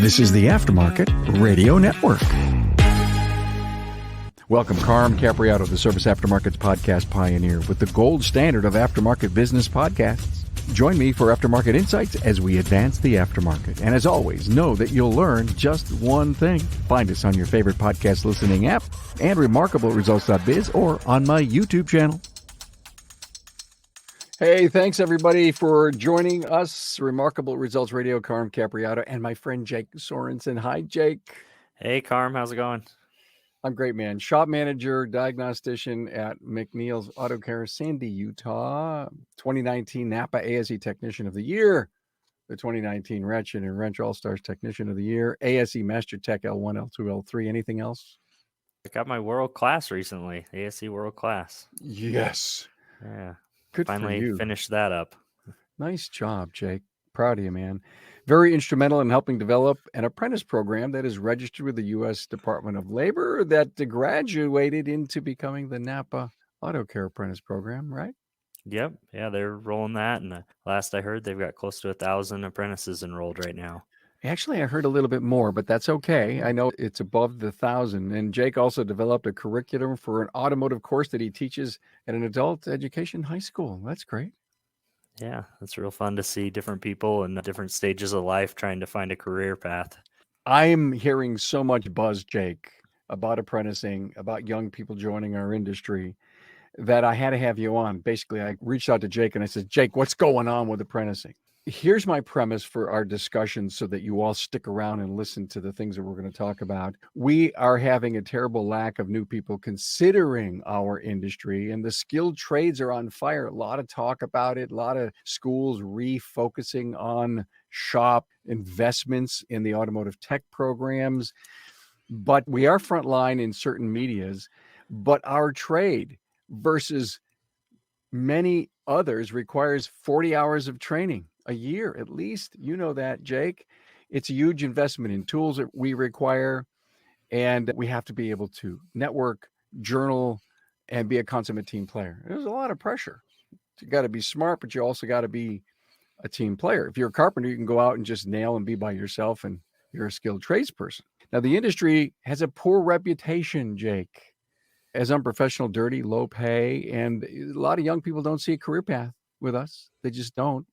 This is the Aftermarket Radio Network. Welcome, Carm Capriato, the Service Aftermarkets podcast pioneer with the gold standard of aftermarket business podcasts. Join me for Aftermarket Insights as we advance the aftermarket. And as always, know that you'll learn just one thing. Find us on your favorite podcast listening app and remarkableresults.biz or on my YouTube channel. Hey, thanks everybody for joining us. Remarkable Results Radio, Carm Capriato, and my friend Jake Sorensen. Hi, Jake. Hey, Carm. How's it going? I'm great, man. Shop manager, diagnostician at McNeil's Auto Care, Sandy, Utah. 2019 NAPA ASE Technician of the Year. The 2019 Ratchet Wrench All-Star Technician of the Year. ASE Master Tech L1, L2, L3. Anything else? I got my world class recently. ASE world class. Yes. Yeah. Good Finally for you. Finished that up. Nice job, Jake. Proud of you, man. Very instrumental in helping develop an apprentice program that is registered with the U.S. Department of Labor that graduated into becoming the NAPA Auto Care Apprentice Program, right? Yep. Yeah, they're rolling that. And last I heard, they've got close to 1,000 apprentices enrolled right now. Actually, I heard a little bit more, but that's okay. I know it's above the 1,000. And Jake also developed a curriculum for an automotive course that he teaches at an adult education high school. That's great. Yeah, it's real fun to see different people in different stages of life trying to find a career path. I'm hearing so much buzz, Jake, about apprenticing, about young people joining our industry, that I had to have you on. Basically, I reached out to Jake and I said, Jake, what's going on with apprenticing? Here's my premise for our discussion so that you all stick around and listen to the things that we're going to talk about. We are having a terrible lack of new people considering our industry, and the skilled trades are on fire. A lot of talk about it, a lot of schools refocusing on shop investments in the automotive tech programs. But we are frontline in certain medias, but our trade versus many others requires 40 hours of training a year at least. You know that, Jake. It's a huge investment in tools that we require, and we have to be able to network, journal, and be a consummate team player. There's a lot of pressure. You got to be smart, but you also got to be a team player. If you're a carpenter, you can go out and just nail and be by yourself, and you're a skilled tradesperson. Now, the industry has a poor reputation, Jake, as unprofessional, dirty, low pay, and a lot of young people don't see a career path with us. They just don't.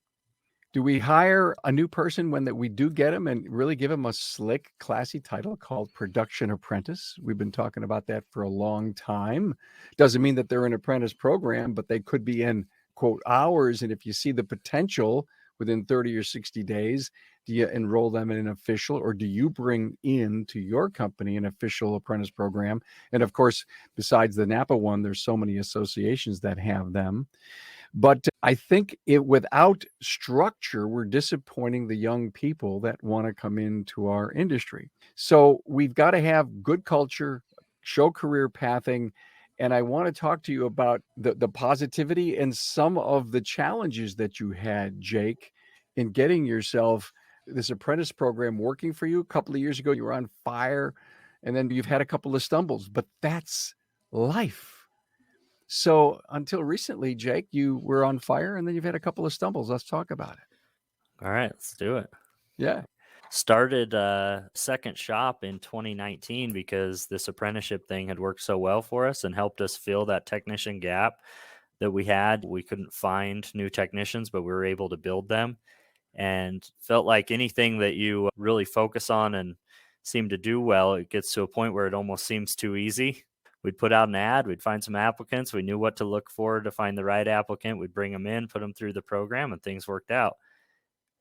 Do we hire a new person when that we do get them and really give them a slick, classy title called production apprentice? We've been talking about that for a long time. Doesn't mean that they're an apprentice program, but they could be in, quote, hours. And if you see the potential within 30 or 60 days, do you enroll them in an official, or do you bring in to your company an official apprentice program? And of course, besides the NAPA one, there's so many associations that have them. But I think without structure, we're disappointing the young people that want to come into our industry. So we've got to have good culture, show career pathing. And I want to talk to you about the positivity and some of the challenges that you had, Jake, in getting yourself this apprentice program working for you. A couple of years ago, you were on fire, and then you've had a couple of stumbles, but that's life. So until recently, Jake, you were on fire, and then you've had a couple of stumbles. Let's talk about it. All right, let's do it. Yeah. Started a second shop in 2019 because this apprenticeship thing had worked so well for us and helped us fill that technician gap that we had. We couldn't find new technicians, but we were able to build them, and felt like anything that you really focus on and seem to do well, it gets to a point where it almost seems too easy. We'd put out an ad, we'd find some applicants, we knew what to look for to find the right applicant, we'd bring them in, put them through the program, and things worked out.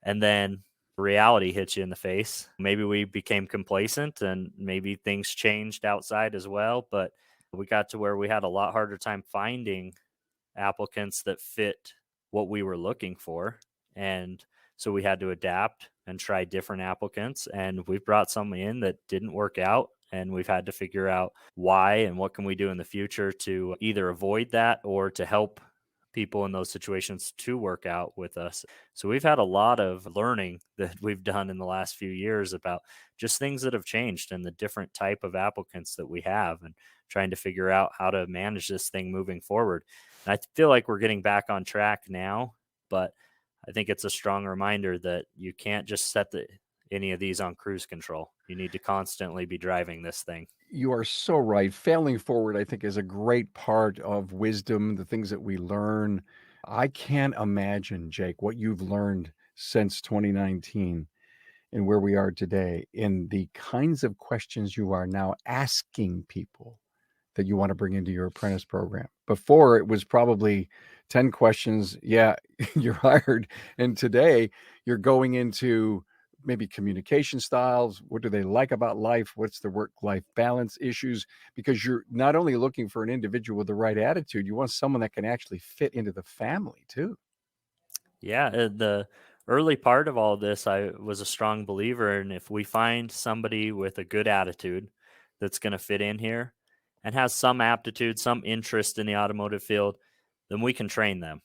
And then reality hits you in the face. Maybe we became complacent, and maybe things changed outside as well, but we got to where we had a lot harder time finding applicants that fit what we were looking for. And so we had to adapt and try different applicants, and we've brought some in that didn't work out, and we've had to figure out why and what can we do in the future to either avoid that or to help people in those situations to work out with us. So we've had a lot of learning that we've done in the last few years about just things that have changed and the different type of applicants that we have, and trying to figure out how to manage this thing moving forward. And I feel like we're getting back on track now, but I think it's a strong reminder that you can't just set the any of these on cruise control. You need to constantly be driving this thing. You are so right. Failing forward, I think, is a great part of wisdom, the things that we learn. I can't imagine, Jake, what you've learned since 2019 and where we are today in the kinds of questions you are now asking people that you want to bring into your apprentice program. Before, it was probably 10 questions. Yeah, you're hired. And today, you're going into maybe communication styles. What do they like about life? What's the work-life balance issues? Because you're not only looking for an individual with the right attitude, you want someone that can actually fit into the family too. Yeah, the early part of all this, I was a strong believer in if we find somebody with a good attitude that's going to fit in here and has some aptitude, some interest in the automotive field, then we can train them.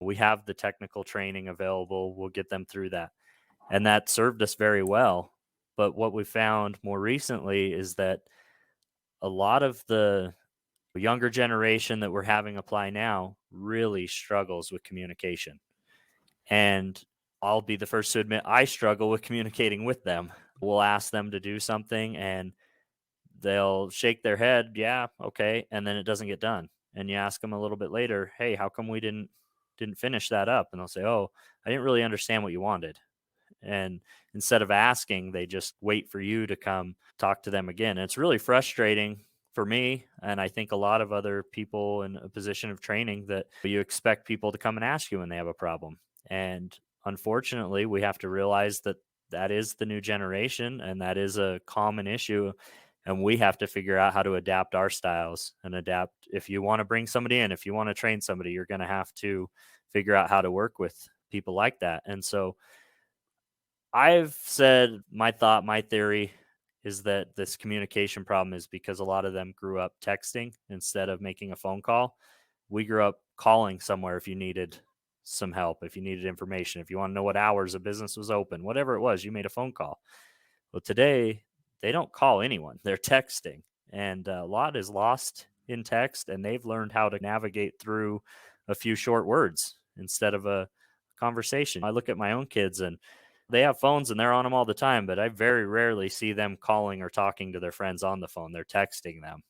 We have the technical training available. We'll get them through that. And that served us very well. But what we found more recently is that a lot of the younger generation that we're having apply now really struggles with communication. And I'll be the first to admit I struggle with communicating with them. We'll ask them to do something and they'll shake their head, yeah, okay, and then it doesn't get done. And you ask them a little bit later, hey, how come we didn't finish that up? And they'll say, oh, I didn't really understand what you wanted. And instead of asking, they just wait for you to come talk to them again. And it's really frustrating for me. And I think a lot of other people in a position of training that you expect people to come and ask you when they have a problem. And unfortunately, we have to realize that that is the new generation and that is a common issue. And we have to figure out how to adapt our styles and adapt. If you want to bring somebody in, if you want to train somebody, you're going to have to figure out how to work with people like that. And so I've said my thought, my theory is that this communication problem is because a lot of them grew up texting instead of making a phone call. We grew up calling somewhere if you needed some help, if you needed information, if you want to know what hours a business was open, whatever it was, you made a phone call. Well, today they don't call anyone, they're texting. And a lot is lost in text, and they've learned how to navigate through a few short words instead of a conversation. I look at my own kids and they have phones and they're on them all the time, but I very rarely see them calling or talking to their friends on the phone. They're texting them.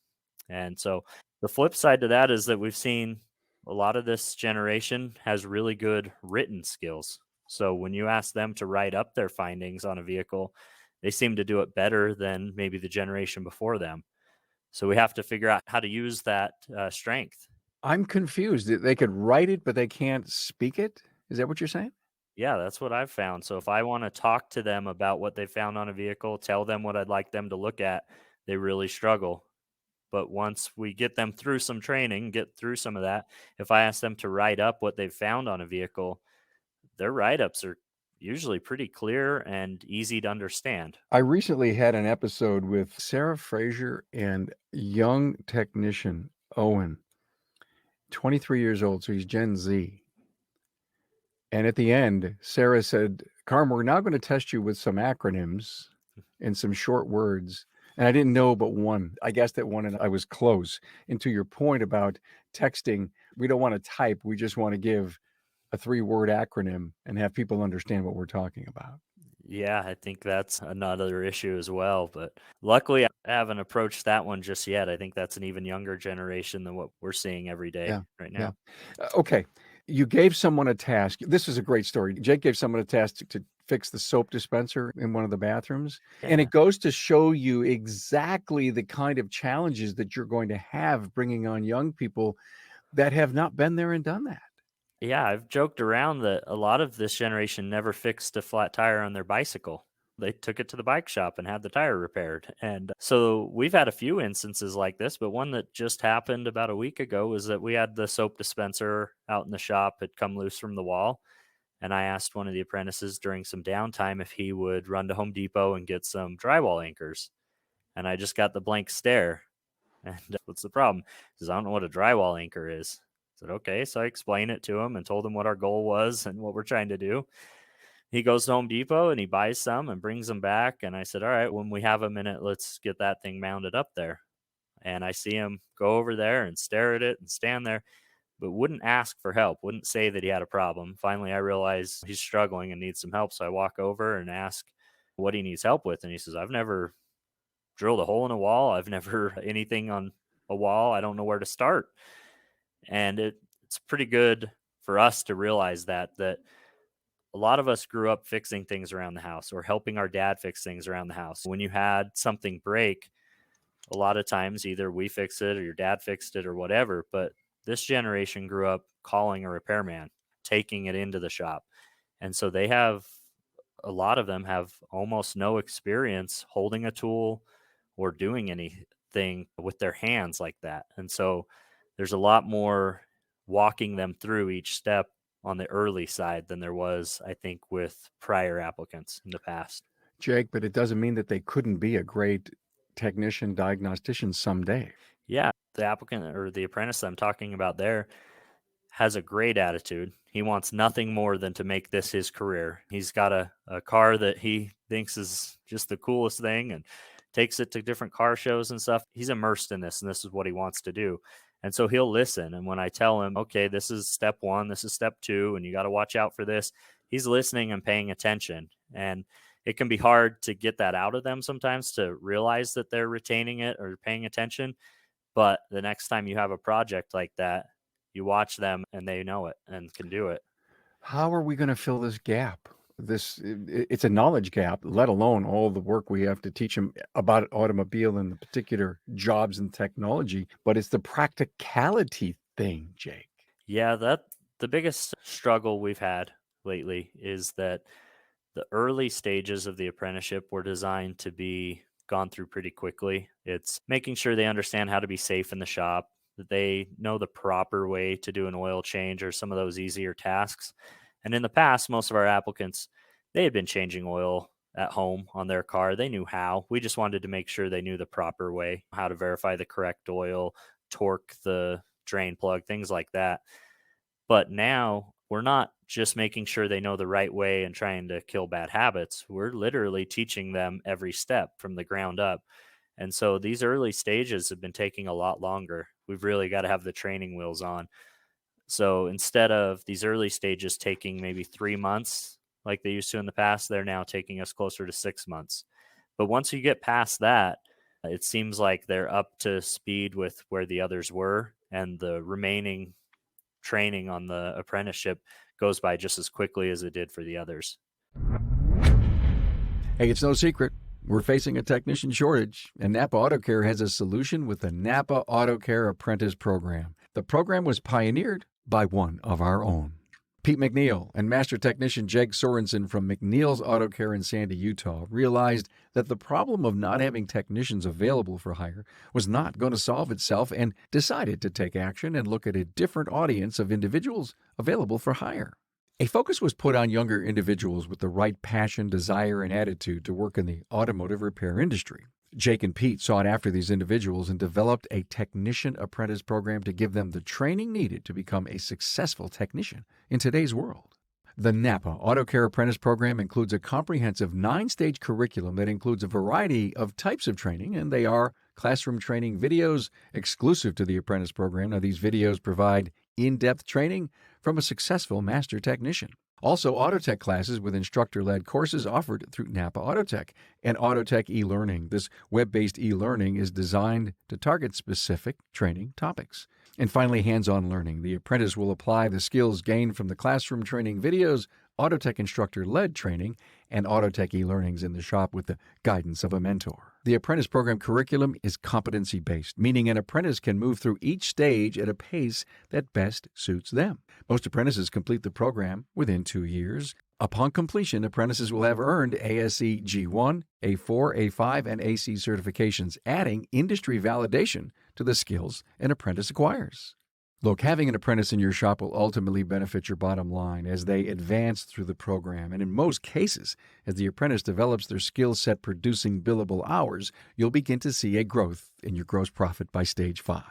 And so the flip side to that is that we've seen a lot of this generation has really good written skills. So when you ask them to write up their findings on a vehicle, they seem to do it better than maybe the generation before them. So we have to figure out how to use that strength. I'm confused. They could write it, but they can't speak it. Is that what you're saying? Yeah, that's what I've found. So if I want to talk to them about what they found on a vehicle, tell them what I'd like them to look at, they really struggle. But once we get them through some training, get through some of that, if I ask them to write up what they've found on a vehicle, their write ups are usually pretty clear and easy to understand. I recently had an episode with Sarah Fraser and young technician Owen, 23 years old, so he's Gen Z. And at the end, Sarah said, Carm, we're now going to test you with some acronyms and some short words. And I didn't know but one. I guessed at one and I was close. And to your point about texting, we don't want to type. We just want to give a 3-word acronym and have people understand what we're talking about. Yeah, I think that's another issue as well. But luckily, I haven't approached that one just yet. I think that's an even younger generation than what we're seeing every day Yeah. right Yeah. now. Okay. You gave someone a task. This is a great story. Jake gave someone a task to fix the soap dispenser in one of the bathrooms. And Yeah. it goes to show you exactly the kind of challenges that you're going to have bringing on young people that have not been there and done that. Yeah, I've joked around that a lot of this generation never fixed a flat tire on their bicycle. They took it to the bike shop and had the tire repaired. And so we've had a few instances like this, but one that just happened about a week ago was that we had the soap dispenser out in the shop had come loose from the wall. And I asked one of the apprentices during some downtime if he would run to Home Depot and get some drywall anchors. And I just got the blank stare. And what's the problem? He says, I don't know what a drywall anchor is. I said, okay. So I explained it to him and told him what our goal was and what we're trying to do. He goes to Home Depot and he buys some and brings them back. And I said, all right, when we have a minute, let's get that thing mounted up there. And I see him go over there and stare at it and stand there, but wouldn't ask for help, wouldn't say that he had a problem. Finally, I realized he's struggling and needs some help. So I walk over and ask, what he needs help with. And he says, I've never drilled a hole in a wall. I've never anything on a wall. I don't know where to start. And it's pretty good for us to realize that a lot of us grew up fixing things around the house or helping our dad fix things around the house. When you had something break, a lot of times either we fix it or your dad fixed it or whatever. But this generation grew up calling a repairman, taking it into the shop. And so a lot of them have almost no experience holding a tool or doing anything with their hands like that. And so there's a lot more walking them through each step on the early side than there was, I think, with prior applicants in the past. Jake, but it doesn't mean that they couldn't be a great technician, diagnostician someday. Yeah, the applicant or the apprentice I'm talking about there has a great attitude. He wants nothing more than to make this his career. He's got a car that he thinks is just the coolest thing and takes it to different car shows and stuff. He's immersed in this and this is what he wants to do. And so he'll listen. And when I tell him, okay, this is step 1, this is step 2, and you got to watch out for this, he's listening and paying attention. And it can be hard to get that out of them sometimes, to realize that they're retaining it or paying attention. But the next time you have a project like that, you watch them and they know it and can do it. How are we going to fill this gap? It's a knowledge gap, let alone all the work we have to teach them about automobile and the particular jobs and technology, but it's the practicality thing, Jake. Yeah, the biggest struggle we've had lately is that the early stages of the apprenticeship were designed to be gone through pretty quickly. It's making sure they understand how to be safe in the shop, that they know the proper way to do an oil change or some of those easier tasks. And in the past, most of our applicants, they had been changing oil at home on their car. They knew how. We just wanted to make sure they knew the proper way, how to verify the correct oil, torque the drain plug, things like that. But now we're not just making sure they know the right way and trying to kill bad habits. We're literally teaching them every step from the ground up. And so these early stages have been taking a lot longer. We've really got to have the training wheels on. So instead of these early stages taking maybe 3 months like they used to in the past, they're now taking us closer to 6 months. But once you get past that, it seems like they're up to speed with where the others were, and the remaining training on the apprenticeship goes by just as quickly as it did for the others. Hey, it's no secret. We're facing a technician shortage, and NAPA Auto Care has a solution with the NAPA Auto Care Apprentice Program. The program was pioneered by one of our own. Pete McNeil and Master Technician Jake Sorensen from McNeil's Auto Care in Sandy, Utah, realized that the problem of not having technicians available for hire was not going to solve itself, and decided to take action and look at a different audience of individuals available for hire. A focus was put on younger individuals with the right passion, desire, and attitude to work in the automotive repair industry. Jake and Pete sought after these individuals and developed a technician apprentice program to give them the training needed to become a successful technician in today's world. The NAPA Auto Care Apprentice Program includes a comprehensive 9-stage curriculum that includes a variety of types of training, and they are classroom training videos exclusive to the apprentice program. Now, these videos provide in-depth training from a successful master technician. Also, Autotech classes with instructor-led courses offered through NAPA Autotech and Autotech e-learning. This web-based e-learning is designed to target specific training topics. And finally, hands-on learning. The apprentice will apply the skills gained from the classroom training videos, Autotech instructor-led training, and Autotech e-learnings in the shop with the guidance of a mentor. The apprentice program curriculum is competency-based, meaning an apprentice can move through each stage at a pace that best suits them. Most apprentices complete the program within 2 years. Upon completion, apprentices will have earned ASE G1, A4, A5, and AC certifications, adding industry validation to the skills an apprentice acquires. Look, having an apprentice in your shop will ultimately benefit your bottom line as they advance through the program. And in most cases, as the apprentice develops their skill set producing billable hours, you'll begin to see a growth in your gross profit by stage 5.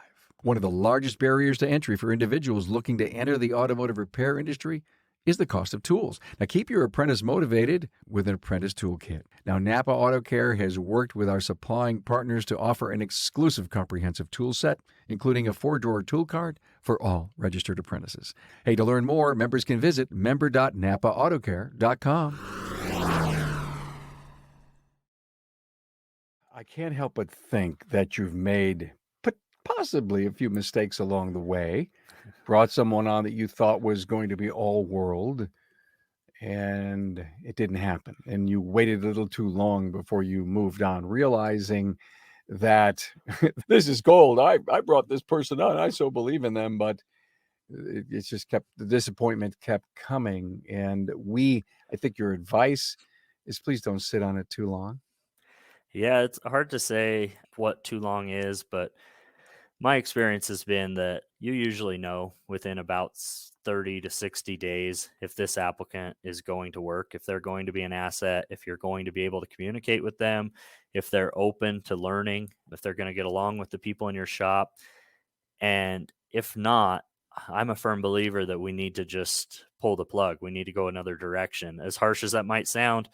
One of the largest barriers to entry for individuals looking to enter the automotive repair industry is the cost of tools. Now, keep your apprentice motivated with an apprentice toolkit. Now, NAPA Auto Care has worked with our supplying partners to offer an exclusive comprehensive tool set, including a 4-drawer tool cart for all registered apprentices. Hey, to learn more, members can visit member.napaautocare.com. I can't help but think that you've made possibly a few mistakes along the way, brought someone on that you thought was going to be all world, and it didn't happen. And you waited a little too long before you moved on, realizing that this is gold. I brought this person on. I so believe in them, but it's just the disappointment kept coming. And I think your advice is please don't sit on it too long. Yeah, it's hard to say what too long is, but my experience has been that you usually know within about 30 to 60 days if this applicant is going to work, if they're going to be an asset, if you're going to be able to communicate with them, if they're open to learning, if they're going to get along with the people in your shop. And if not, I'm a firm believer that we need to just pull the plug. We need to go another direction. As harsh as that might sound,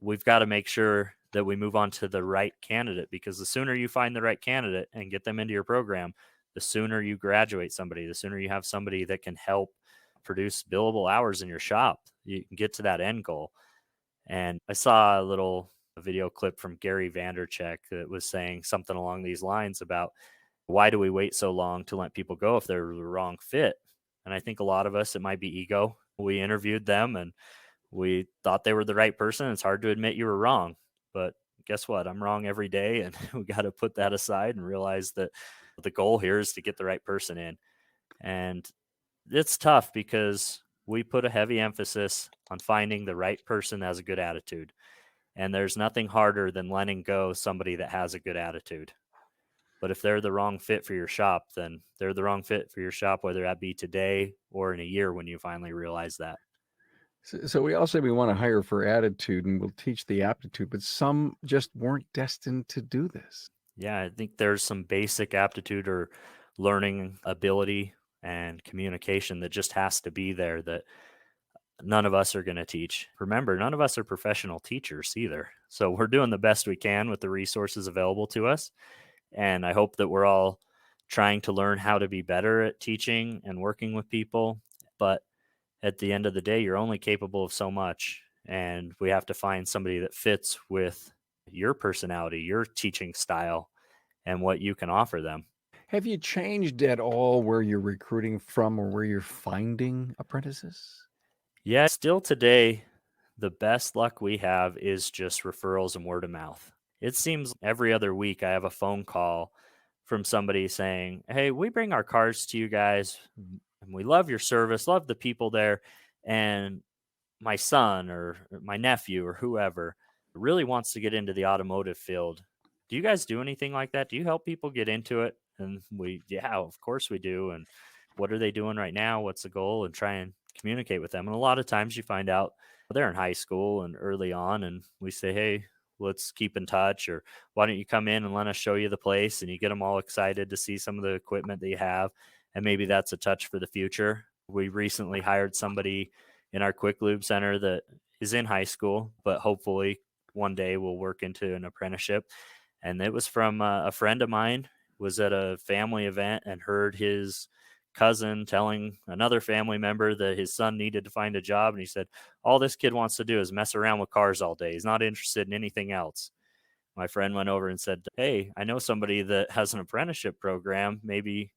we've got to make sure that we move on to the right candidate, because the sooner you find the right candidate and get them into your program, the sooner you graduate somebody, the sooner you have somebody that can help produce billable hours in your shop. You can get to that end goal. And I saw a little video clip from Gary Vandercheck that was saying something along these lines about why do we wait so long to let people go if they're the wrong fit? And I think a lot of us, it might be ego. We interviewed them and we thought they were the right person. It's hard to admit you were wrong, but guess what? I'm wrong every day. And we got to put that aside and realize that the goal here is to get the right person in. And it's tough because we put a heavy emphasis on finding the right person that has a good attitude. And there's nothing harder than letting go somebody that has a good attitude. But if they're the wrong fit for your shop, then they're the wrong fit for your shop, whether that be today or in a year when you finally realize that. So we all say we want to hire for attitude and we'll teach the aptitude, but some just weren't destined to do this. Yeah, I think there's some basic aptitude or learning ability and communication that just has to be there that none of us are going to teach. Remember, none of us are professional teachers either. So we're doing the best we can with the resources available to us. And I hope that we're all trying to learn how to be better at teaching and working with people. But at the end of the day, you're only capable of so much. And we have to find somebody that fits with your personality, your teaching style, and what you can offer them. Have you changed at all where you're recruiting from or where you're finding apprentices? Yeah, still today, the best luck we have is just referrals and word of mouth. It seems every other week I have a phone call from somebody saying, "Hey, we bring our cars to you guys and we love your service, love the people there. And my son or my nephew or whoever really wants to get into the automotive field. Do you guys do anything like that? Do you help people get into it?" And yeah, of course we do. And what are they doing right now? What's the goal? And try and communicate with them. And a lot of times you find out they're in high school and early on, and we say, "Hey, let's keep in touch," or "Why don't you come in and let us show you the place?" And you get them all excited to see some of the equipment that you have. And maybe that's a touch for the future. We recently hired somebody in our quick lube center that is in high school, but hopefully one day will work into an apprenticeship. And it was from a friend of mine was at a family event and heard his cousin telling another family member that his son needed to find a job. And he said, "All this kid wants to do is mess around with cars all day. He's not interested in anything else." My friend went over and said, "Hey, I know somebody that has an apprenticeship program. Maybe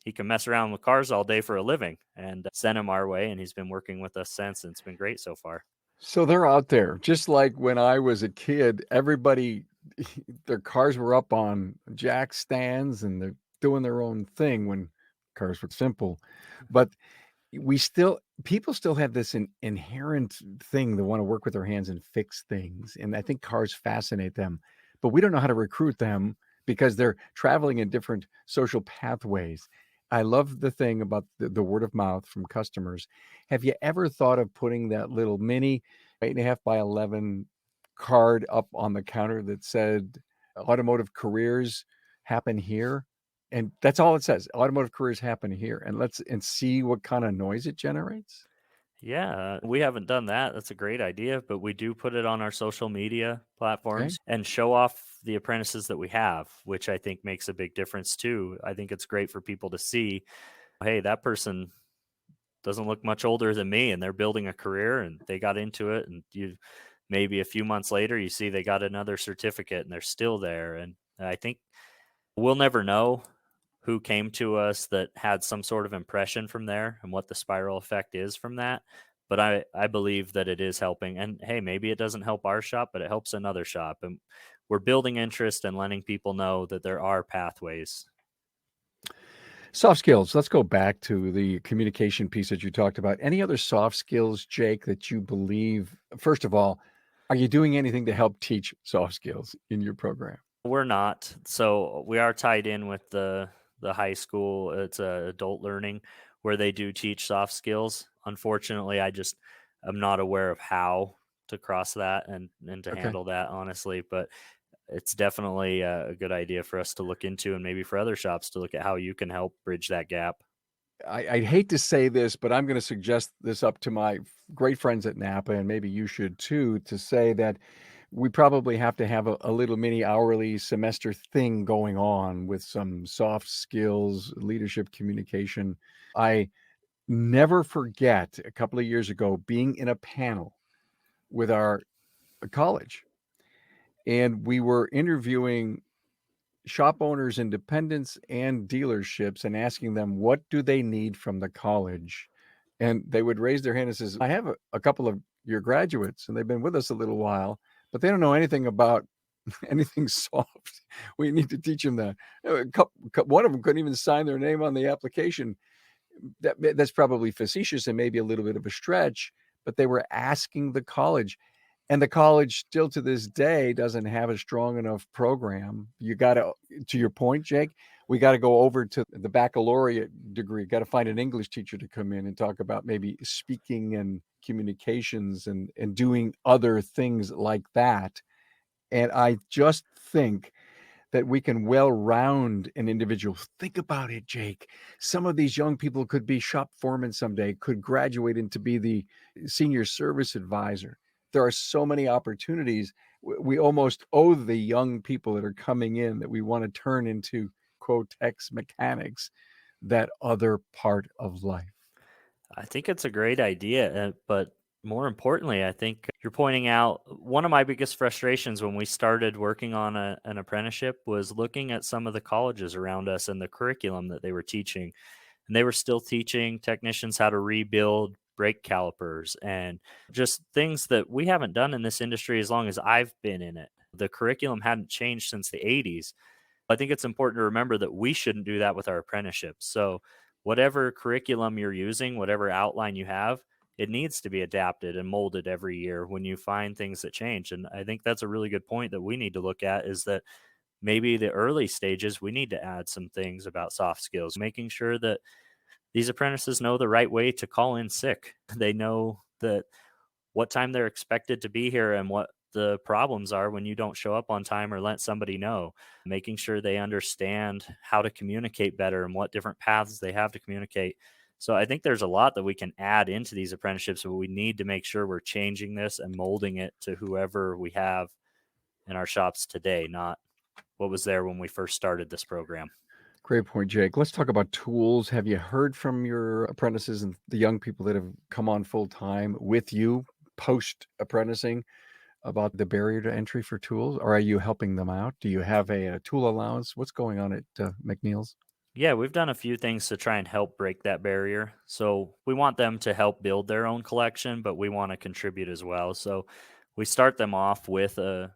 he can mess around with cars all day for a living," and sent him our way. And he's been working with us since. And it's been great so far. So they're out there, just like when I was a kid, everybody, their cars were up on jack stands and they're doing their own thing when cars were simple. But people still have this inherent thing. They want to work with their hands and fix things. And I think cars fascinate them, but we don't know how to recruit them because they're traveling in different social pathways. I love the thing about the word of mouth from customers. Have you ever thought of putting that little mini 8.5 by 11 card up on the counter that said automotive careers happen here? And that's all it says. Automotive careers happen here. And see what kind of noise it generates. Yeah, we haven't done that. That's a great idea, but we do put it on our social media Okay. platforms and show off the apprentices that we have, which I think makes a big difference too. I think it's great for people to see, "Hey, that person doesn't look much older than me and they're building a career and they got into it, and you maybe a few months later, you see they got another certificate and they're still there. And I think we'll never know who came to us that had some sort of impression from there and what the spiral effect is from that. But I believe that it is helping. And hey, maybe it doesn't help our shop, but it helps another shop. And we're building interest and letting people know that there are pathways. Soft skills. Let's go back to the communication piece that you talked about. Any other soft skills, Jake, that you believe, first of all, are you doing anything to help teach soft skills in your program? We're not. So we are tied in with the high school. It's adult learning where they do teach soft skills. Unfortunately, I'm not aware of how to cross that and to Okay. handle that honestly, but it's definitely a good idea for us to look into and maybe for other shops to look at how you can help bridge that gap. I'd hate to say this, but I'm going to suggest this up to my great friends at NAPA, and maybe you should too, to say that we probably have to have a little mini hourly semester thing going on with some soft skills, leadership, communication. I never forget a couple of years ago being in a panel with our college, and we were interviewing shop owners, independents, and dealerships and asking them what do they need from the college. And they would raise their hand and says, I have a couple of your graduates and they've been with us a little while, but they don't know anything about anything soft. We need to teach them that. One of them couldn't even sign their name on the application. That's probably facetious and maybe a little bit of a stretch, but they were asking the college. And the college still to this day doesn't have a strong enough program. You got to your point, Jake, we got to go over to the baccalaureate degree, got to find an English teacher to come in and talk about maybe speaking and communications and doing other things like that. And I just think that we can well round an individual. Think about it, Jake. Some of these young people could be shop foremen someday, could graduate into be the senior service advisor. There are so many opportunities. We almost owe the young people that are coming in that we want to turn into quote ex mechanics that other part of life. I think it's a great idea, but more importantly, I think you're pointing out one of my biggest frustrations when we started working on an apprenticeship was looking at some of the colleges around us and the curriculum that they were teaching. And they were still teaching technicians how to rebuild brake calipers and just things that we haven't done in this industry as long as I've been in it. The curriculum hadn't changed since the 80s. I think it's important to remember that we shouldn't do that with our apprenticeships. So, whatever curriculum you're using, whatever outline you have, it needs to be adapted and molded every year when you find things that change. And I think that's a really good point that we need to look at is that maybe the early stages, we need to add some things about soft skills, making sure that these apprentices know the right way to call in sick. They know that what time they're expected to be here and what the problems are when you don't show up on time or let somebody know, making sure they understand how to communicate better and what different paths they have to communicate. So I think there's a lot that we can add into these apprenticeships, but we need to make sure we're changing this and molding it to whoever we have in our shops today, not what was there when we first started this program. Great point, Jake. Let's talk about tools. Have you heard from your apprentices and the young people that have come on full time with you post apprenticing about the barrier to entry for tools? Or are you helping them out? Do you have a tool allowance? What's going on at McNeil's? Yeah, we've done a few things to try and help break that barrier. So we want them to help build their own collection, but we want to contribute as well. So we start them off with a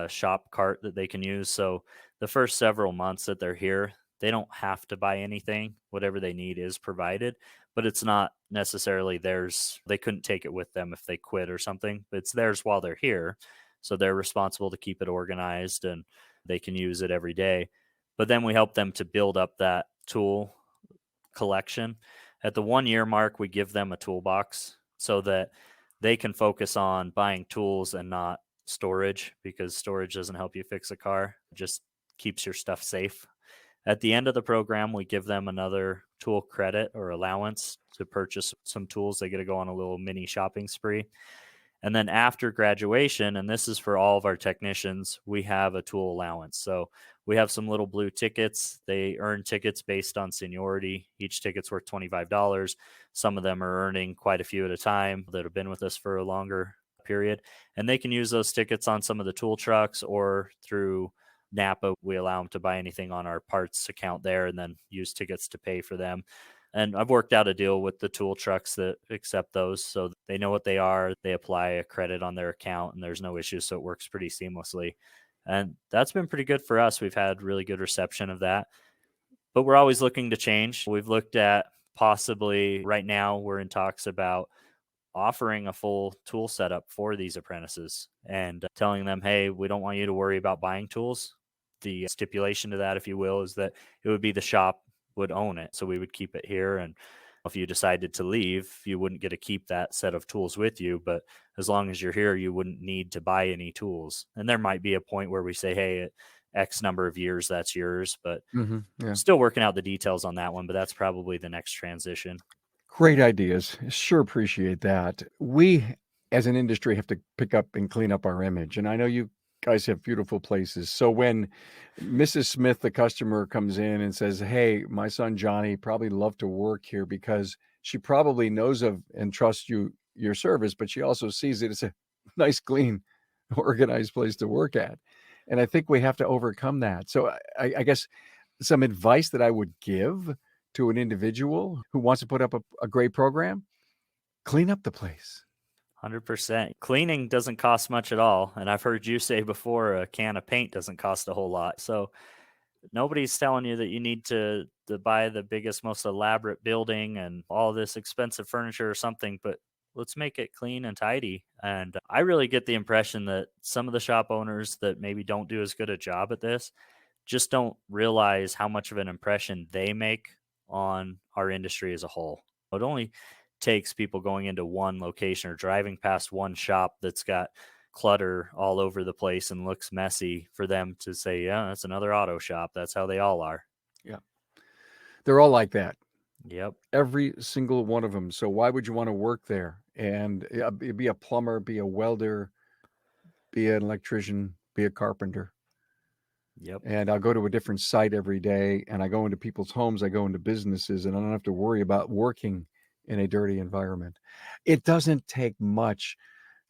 shop cart that they can use. So the first several months that they're here, they don't have to buy anything. Whatever they need is provided, but it's not necessarily theirs. They couldn't take it with them if they quit or something, but it's theirs while they're here. So they're responsible to keep it organized and they can use it every day. But then we help them to build up that tool collection. At the 1 year mark, we give them a toolbox so that they can focus on buying tools and not storage because storage doesn't help you fix a car, it just keeps your stuff safe. At the end of the program, we give them another tool credit or allowance to purchase some tools. They get to go on a little mini shopping spree. And then after graduation, and this is for all of our technicians, we have a tool allowance. So we have some little blue tickets. They earn tickets based on seniority. Each ticket's worth $25. Some of them are earning quite a few at a time that have been with us for a longer period. And they can use those tickets on some of the tool trucks, or through NAPA, we allow them to buy anything on our parts account there and then use tickets to pay for them. And I've worked out a deal with the tool trucks that accept those, so they know what they are. They apply a credit on their account and there's no issues. So it works pretty seamlessly. And that's been pretty good for us. We've had really good reception of that. But we're always looking to change. We've looked at possibly, right now, we're in talks about offering a full tool setup for these apprentices and telling them, hey, we don't want you to worry about buying tools. The stipulation to that, if you will, is that it would be the shop would own it. So we would keep it here. And if you decided to leave, you wouldn't get to keep that set of tools with you. But as long as you're here, you wouldn't need to buy any tools. And there might be a point where we say, hey, at X number of years, that's yours. But still working out the details on that one. But that's probably the next transition. Great ideas. Sure appreciate that. We, as an industry, have to pick up and clean up our image. And I know you guys have beautiful places. So when Mrs. Smith, the customer, comes in and says, hey, my son Johnny probably loved to work here, because she probably knows of and trusts your service, but she also sees it as a nice, clean, organized place to work at. And I think we have to overcome that. So I guess some advice that I would give to an individual who wants to put up a great program: clean up the place. 100%. Cleaning doesn't cost much at all. And I've heard you say before, a can of paint doesn't cost a whole lot. So nobody's telling you that you need to buy the biggest, most elaborate building and all this expensive furniture or something, but let's make it clean and tidy. And I really get the impression that some of the shop owners that maybe don't do as good a job at this just don't realize how much of an impression they make on our industry as a whole. It only takes people going into one location or driving past one shop that's got clutter all over the place and looks messy for them to say, yeah, that's another auto shop. That's how they all are. Yeah. They're all like that. Yep. Every single one of them. So why would you want to work there? And be a plumber, be a welder, be an electrician, be a carpenter. Yep. And I'll go to a different site every day, and I go into people's homes, I go into businesses, and I don't have to worry about working in a dirty environment. It doesn't take much.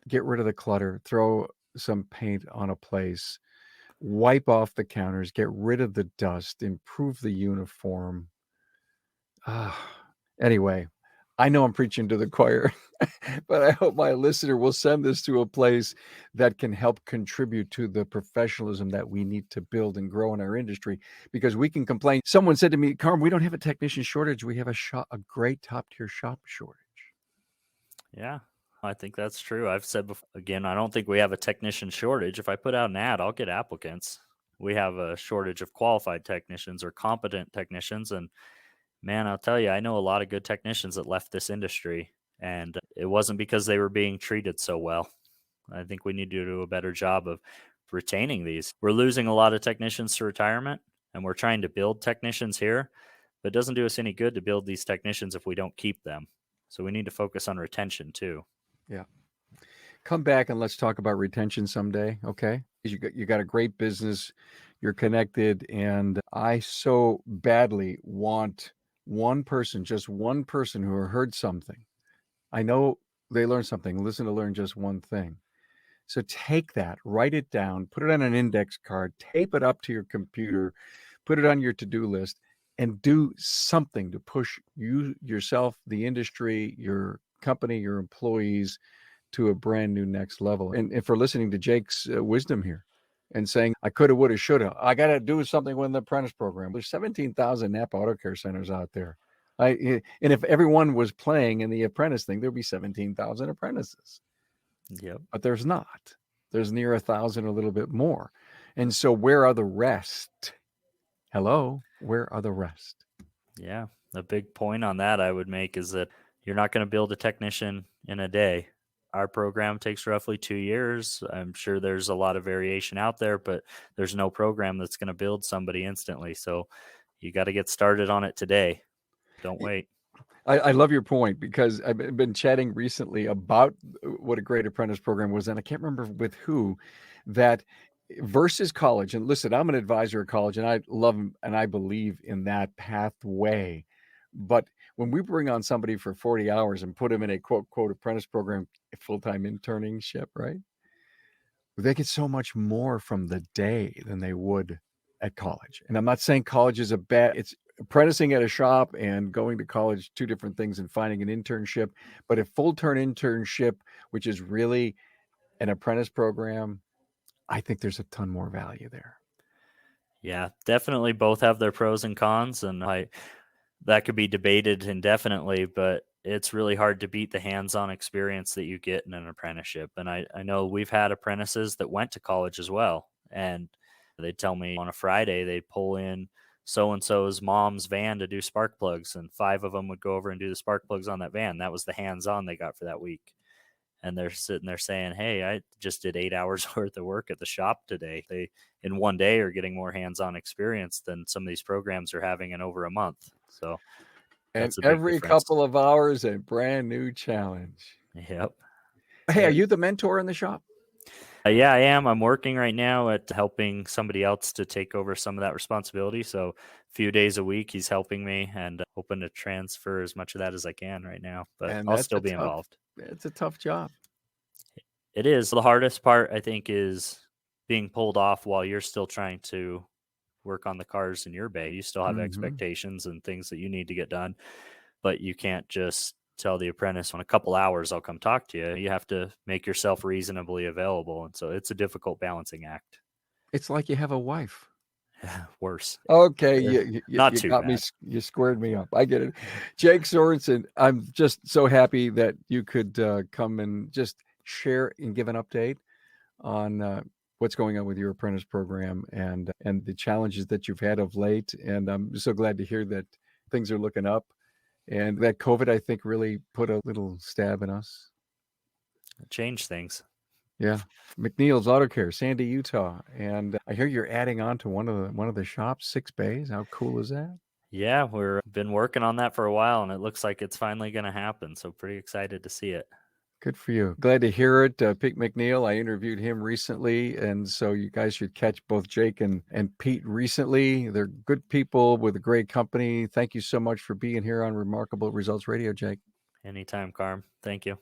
Get rid of the clutter, throw some paint on a place, wipe off the counters, get rid of the dust, improve the uniform. Anyway, I know I'm preaching to the choir, but I hope my listener will send this to a place that can help contribute to the professionalism that we need to build and grow in our industry, because we can complain. Someone said to me, Carm, we don't have a technician shortage. We have a great top-tier shop shortage. Yeah, I think that's true. I've said before, again, I don't think we have a technician shortage. If I put out an ad, I'll get applicants. We have a shortage of qualified technicians or competent technicians. And man, I'll tell you, I know a lot of good technicians that left this industry, and it wasn't because they were being treated so well. I think we need to do a better job of retaining these. We're losing a lot of technicians to retirement, and we're trying to build technicians here, but it doesn't do us any good to build these technicians if we don't keep them. So we need to focus on retention too. Yeah. Come back and let's talk about retention someday, okay? You got a great business, you're connected, and I so badly want one person, just one person who heard something. I know they learned something. Listen to learn just one thing. So take that, write it down, put it on an index card, tape it up to your computer, put it on your to-do list, and do something to push you, yourself, the industry, your company, your employees to a brand new next level. And if we're listening to Jake's wisdom here and saying, I coulda, woulda, shoulda, I got to do something with the apprentice program. There's 17,000 NAPA Auto Care Centers out there. And if everyone was playing in the apprentice thing, there'd be 17,000 apprentices. Yep. But there's not. There's near 1,000, a little bit more. And so where are the rest? Hello, where are the rest? Yeah. A big point on that I would make is that you're not going to build a technician in a day. Our program takes roughly 2 years. I'm sure there's a lot of variation out there, but there's no program that's going to build somebody instantly. So you got to get started on it today. Don't wait. I love your point, because I've been chatting recently about what a great apprentice program was, and I can't remember with who, that versus college. And listen, I'm an advisor at college, and I love and I believe in that pathway. But when we bring on somebody for 40 hours and put them in a quote apprentice program, full-time internship, right? They get so much more from the day than they would at college. And I'm not saying college is it's apprenticing at a shop and going to college, two different things, and finding an internship. But a full-term internship, which is really an apprentice program, I think there's a ton more value there. Yeah, definitely both have their pros and cons, and that could be debated indefinitely, but it's really hard to beat the hands-on experience that you get in an apprenticeship. And I know we've had apprentices that went to college as well, and they tell me on a Friday they pull in so-and-so's mom's van to do spark plugs, and 5 of them would go over and do the spark plugs on that van. That was the hands-on they got for that week. And they're sitting there saying, hey, I just did 8 hours worth of work at the shop today. They, in one day, are getting more hands-on experience than some of these programs are having in over a month. So And that's a big every difference. couple of hours, a brand new challenge. Yep. Hey, are you the mentor in the shop? Yeah, I am. I'm working right now at helping somebody else to take over some of that responsibility. So a few days a week, he's helping me, and hoping to transfer as much of that as I can right now. But And I'll that's still be involved. It's a tough job. It is. The hardest part, I think, is being pulled off while you're still trying to work on the cars in your bay. You still have expectations and things that you need to get done, but you can't just tell the apprentice on a couple hours I'll come talk to you. You have to make yourself reasonably available, and so it's a difficult balancing act. It's like you have a wife. Worse. Okay, you Not you too got me. bad. You squared me up. I get it. Jake Sorensen, I'm just so happy that you could come and just share and give an update on what's going on with your apprentice program and the challenges that you've had of late. And I'm so glad to hear that things are looking up, and that COVID, I think, really put a little stab in us. Change things. Yeah, McNeil's Auto Care, Sandy, Utah, and I hear you're adding on to one of the shops, 6 bays. How cool is that? Yeah, we've been working on that for a while, and it looks like it's finally going to happen. So pretty excited to see it. Good for you. Glad to hear it. Pete McNeil, I interviewed him recently, and so you guys should catch both Jake and Pete recently. They're good people with a great company. Thank you so much for being here on Remarkable Results Radio, Jake. Anytime, Carm. Thank you.